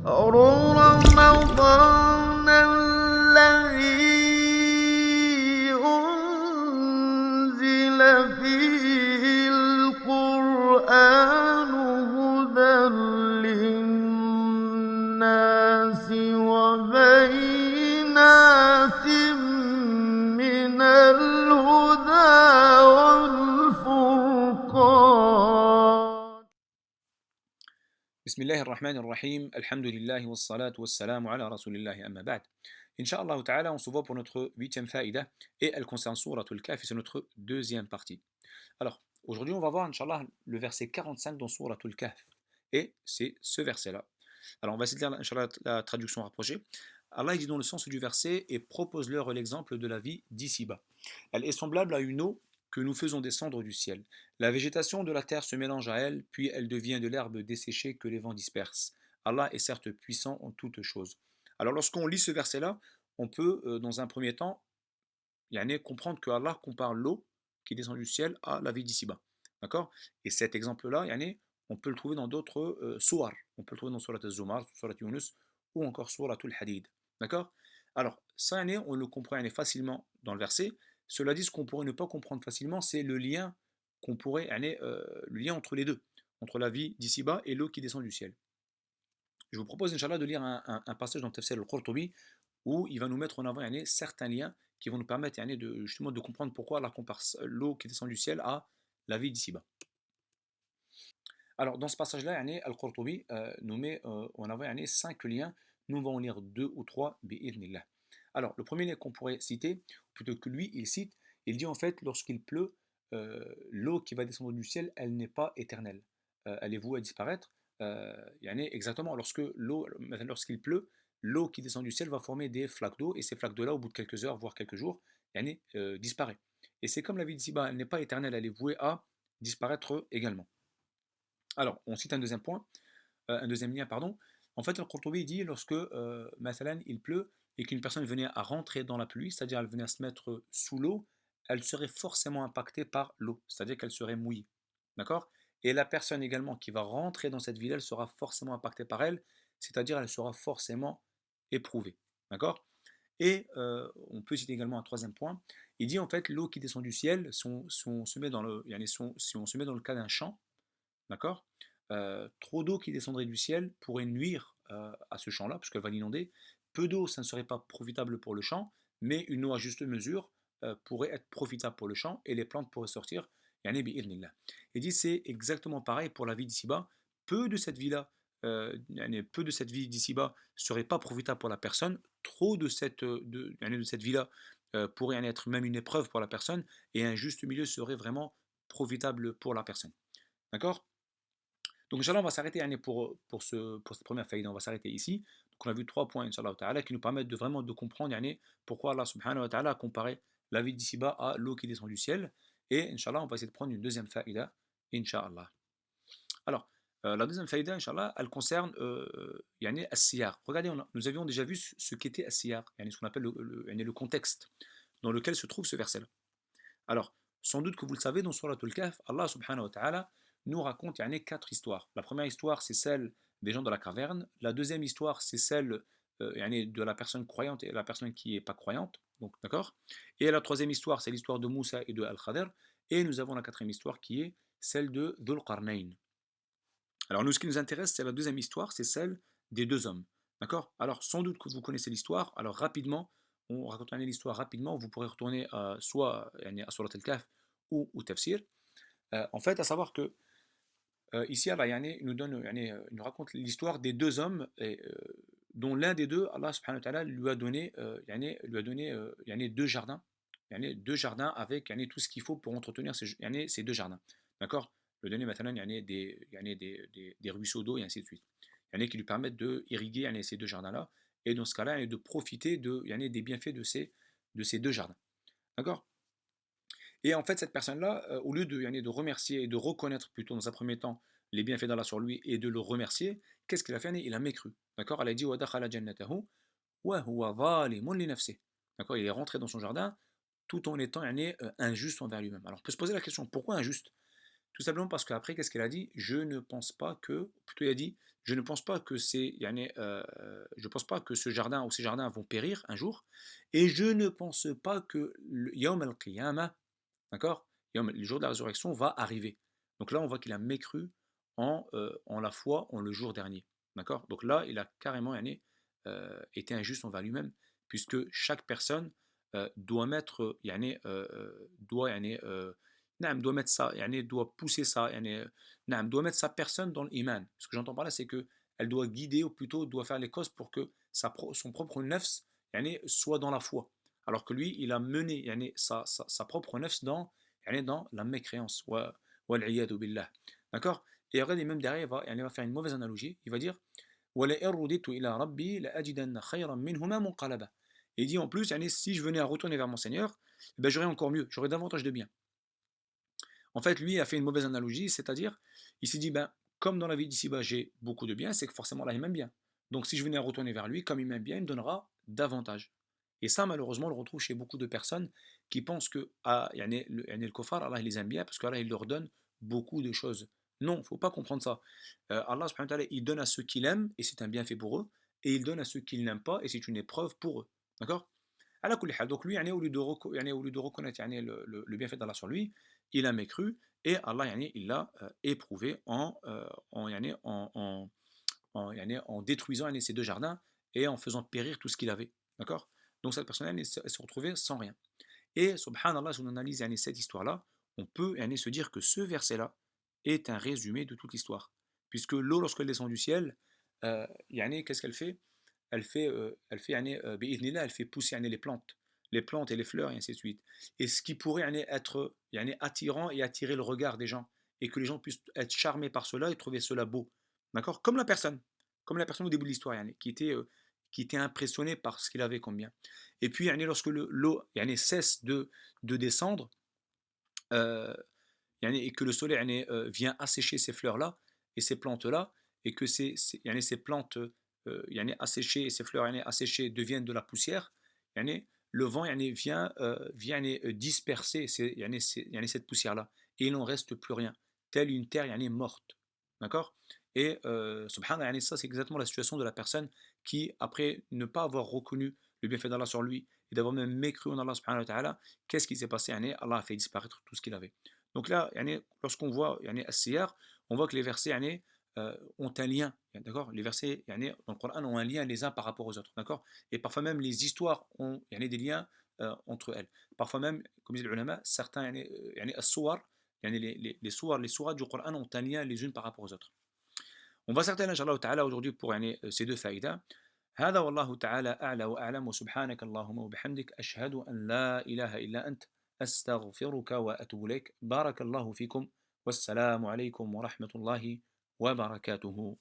رمضان الذي أنزل فيه القرآن هدى للناس وبينات من الهدى والفرقان. بسم الله الرحمن الرحيم, alhamdulillah wa salatu wa salam ala rasulillahi amma ba'd. Inch'Allah ta'ala, on se voit pour notre 8e faïda et elle concerne Souratul Kahf et c'est notre deuxième partie. Alors, aujourd'hui on va voir Inch'Allah le verset 45 dans Souratul Kahf et c'est ce verset-là. Alors on va essayer de lire Inch'Allah la traduction rapprochée. Allah dit dans le sens du verset et propose-leur l'exemple de la vie d'ici-bas. Elle est semblable à une eau que nous faisons descendre du ciel. La végétation de la terre se mélange à elle, puis elle devient de l'herbe desséchée que les vents dispersent. Allah est certes puissant en toutes choses. Alors lorsqu'on lit ce verset-là, on peut dans un premier temps comprendre que Allah compare l'eau qui descend du ciel à la vie d'ici-bas. D'accord? Et cet exemple-là, on peut le trouver dans d'autres sourates. On peut le trouver dans Surat al-Zumar, Surat Yunus ou encore Surat al-Hadid. D'accord? Alors, ça, on le comprend facilement dans le verset. Cela dit, ce qu'on pourrait ne pas comprendre facilement, c'est le lien qu'on pourrait, le lien entre les deux, entre la vie d'ici-bas et l'eau qui descend du ciel. Je vous propose, Inch'Allah, de lire un passage dans le Tafsir al-Qurtubi où il va nous mettre en avant certains liens qui vont nous permettre justement de comprendre pourquoi Allah compare l'eau qui descend du ciel à la vie d'ici-bas. Alors, dans ce passage-là, Al-Qurtubi nous met en avant 5 liens. Nous allons en lire 2 ou 3, bi'idhnillah. Alors, le premier lien qu'on pourrait citer, plutôt que lui, il cite, il dit en fait, lorsqu'il pleut, l'eau qui va descendre du ciel, elle n'est pas éternelle. Elle est vouée à disparaître. Exactement, lorsqu'il pleut, l'eau qui descend du ciel va former des flaques d'eau, et ces flaques d'eau-là, au bout de quelques heures, voire quelques jours, disparaît. Et c'est comme la vie d'ici-bas, elle n'est pas éternelle, elle est vouée à disparaître également. Alors, on cite un deuxième point, un deuxième lien, pardon. En fait, Al-Qurtubi dit lorsque, mathalan, il pleut et qu'une personne venait à rentrer dans la pluie, c'est-à-dire elle venait à se mettre sous l'eau, elle serait forcément impactée par l'eau, c'est-à-dire qu'elle serait mouillée. D'accord? Et la personne également qui va rentrer dans cette ville, elle sera forcément impactée par elle, c'est-à-dire elle sera forcément éprouvée. D'accord? Et on peut citer également un troisième point. Il dit en fait l'eau qui descend du ciel, si on se met dans si on se met dans le cas d'un champ, d'accord? Trop d'eau qui descendrait du ciel pourrait nuire à ce champ-là, parce qu'elle va l'inonder. Peu d'eau, ça ne serait pas profitable pour le champ, mais une eau à juste mesure pourrait être profitable pour le champ et les plantes pourraient sortir. Il dit c'est exactement pareil pour la vie d'ici-bas. Peu de cette vie-là, peu de cette vie d'ici-bas serait pas profitable pour la personne. Trop de cette vie-là pourrait être même une épreuve pour la personne, et un juste milieu serait vraiment profitable pour la personne. D'accord? Donc, Inch'Allah, on va s'arrêter pour cette première faïda, on va s'arrêter ici. Donc, on a vu 3 points, Inch'Allah ta'ala, qui nous permettent de vraiment de comprendre pourquoi Allah subhanahu wa ta'ala a comparé la vie d'ici-bas à l'eau qui descend du ciel. Et, Inch'Allah, on va essayer de prendre une deuxième faïda, Inch'Allah. Alors, la deuxième faïda, Inch'Allah, elle concerne as-siyar. Regardez, nous avions déjà vu ce qu'était as-siyar, ce qu'on appelle le contexte dans lequel se trouve ce verset-là. Alors, sans doute que vous le savez, dans Suratul Kahf, Allah subhanahu wa ta'ala nous raconte 4 histoires. La première histoire, c'est celle des gens de la caverne. La deuxième histoire, c'est celle de la personne croyante et la personne qui n'est pas croyante. Donc, d'accord? Et la troisième histoire, c'est l'histoire de Moussa et de Al-Khadr. Et nous avons la quatrième histoire qui est celle de Dhul Qarnayn. Alors, nous, ce qui nous intéresse, c'est la deuxième histoire, c'est celle des 2 hommes. D'accord? Alors, sans doute que vous connaissez l'histoire. Alors, rapidement, on raconte l'histoire rapidement. Vous pourrez retourner soit à Surat al-Kahf ou au Tafsir. En fait, à savoir que ici, Allah il nous raconte l'histoire des 2 hommes dont l'un des deux, Allah subhanahu wa ta'ala, lui a donné 2 jardins. 2 jardins avec tout ce qu'il faut pour entretenir ces 2 jardins. D'accord? Le donner maintenant des ruisseaux d'eau et ainsi de suite. Qui lui permettent de irriguer ces 2 jardins-là. Et dans ce cas-là, de profiter des bienfaits de ces 2 jardins. D'accord? Et en fait, cette personne-là, au lieu de remercier et de reconnaître plutôt dans un premier temps les bienfaits d'Allah sur lui et de le remercier, qu'est-ce qu'il a fait? Il a mécru. D'accord? Elle a dit وَدَخَلَ جَنَّتَهُ وَهُوَ ظَالِمٌ لِنَفْسِهِ. D'accord? Il est rentré dans son jardin tout en étant injuste envers lui-même. Alors on peut se poser la question, pourquoi injuste? Tout simplement parce qu'après, qu'est-ce qu'elle a dit? Je ne pense pas que, plutôt il a dit, je ne pense pas que je pense pas que ce jardin ou ces jardins vont périr un jour, et je ne pense pas que le Yawm al-Qiyamah, d'accord? Le jour de la résurrection va arriver. Donc là, on voit qu'il a mécru en la foi en le jour dernier. D'accord? Donc là, il a carrément été injuste envers lui-même, puisque chaque personne doit mettre, doit mettre ça, doit pousser ça, doit mettre sa personne dans l'iman. Ce que j'entends par là, c'est que elle doit guider, ou plutôt doit faire les causes pour que son propre nefs soit dans la foi. Alors que lui, il a mené sa propre nefs dans la mécréance. Wal-iyadu billah. D'accord? Et regardez, même derrière, il va faire une mauvaise analogie. Il va dire وَلَئِن رُدِدتُّ إِلَىٰ رَبِّي لَأَجِدَنَّ خَيْرًا مِنْهُمَا مُنْقَلَبًا. Et il dit en plus, si je venais à retourner vers mon Seigneur, eh ben, j'aurais encore mieux, j'aurais davantage de bien. En fait, lui a fait une mauvaise analogie, c'est-à-dire, il s'est dit, ben, comme dans la vie d'ici-bas, j'ai beaucoup de bien, c'est que forcément là, il m'aime bien. Donc si je venais à retourner vers lui, comme il m'aime bien, il me donnera davantage. Et ça, malheureusement, on le retrouve chez beaucoup de personnes qui pensent que le kofar, Allah il les aime bien parce qu'Allah il leur donne beaucoup de choses. Non, il ne faut pas comprendre ça. Allah subhanahu wa ta'ala, il donne à ceux qu'il aime et c'est un bienfait pour eux, et il donne à ceux qu'il n'aime pas et c'est une épreuve pour eux. D'accord? على كل حال. Donc lui, au lieu de reconnaître le bienfait d'Allah sur lui, il a mécru, et Allah il l'a éprouvé en détruisant ces deux jardins et en faisant périr tout ce qu'il avait. D'accord? Donc cette personne elle se retrouvait sans rien. Et subhanallah, si on analyse cette histoire-là, on peut se dire que ce verset-là est un résumé de toute l'histoire. Puisque l'eau, lorsqu'elle descend du ciel, qu'est-ce qu'elle fait? Elle fait pousser les plantes et les fleurs, et ainsi de suite. Et ce qui pourrait être attirant et attirer le regard des gens, et que les gens puissent être charmés par cela et trouver cela beau. D'accord? Comme la personne au début de l'histoire, qui était impressionné par ce qu'il avait comme bien. Et puis, lorsque l'eau cesse de descendre, euh, et que le soleil vient assécher ces fleurs-là et ces plantes-là, et que ces plantes asséchées et ces fleurs asséchées deviennent de la poussière, le vent vient disperser cette poussière-là, et il n'en reste plus rien, telle une terre morte. D'accord? Et subhanallah, ça c'est exactement la situation de la personne qui, après ne pas avoir reconnu le bienfait d'Allah sur lui, et d'avoir même mécru en Allah subhanahu wa ta'ala, qu'est-ce qui s'est passé? Allah a fait disparaître tout ce qu'il avait. Donc là, lorsqu'on voit As-Siyar, on voit que les versets ont un lien. D'accord? Les versets dans le Coran ont un lien les uns par rapport aux autres. D'accord? Et parfois même les histoires ont des liens entre elles. Parfois même, comme disent les ulama, certains as-suwar, les sourates du Coran ont un lien les unes par rapport aux autres. On va s'arrêter là, Inch'Allah ta'ala, aujourd'hui pour ces deux faïdas. هذا والله تعالى أعلى وأعلم وسبحانك اللهم وبحمدك أشهد أن لا إله إلا أنت أستغفرك وأتوب إليك بارك الله فيكم والسلام عليكم ورحمة الله وبركاته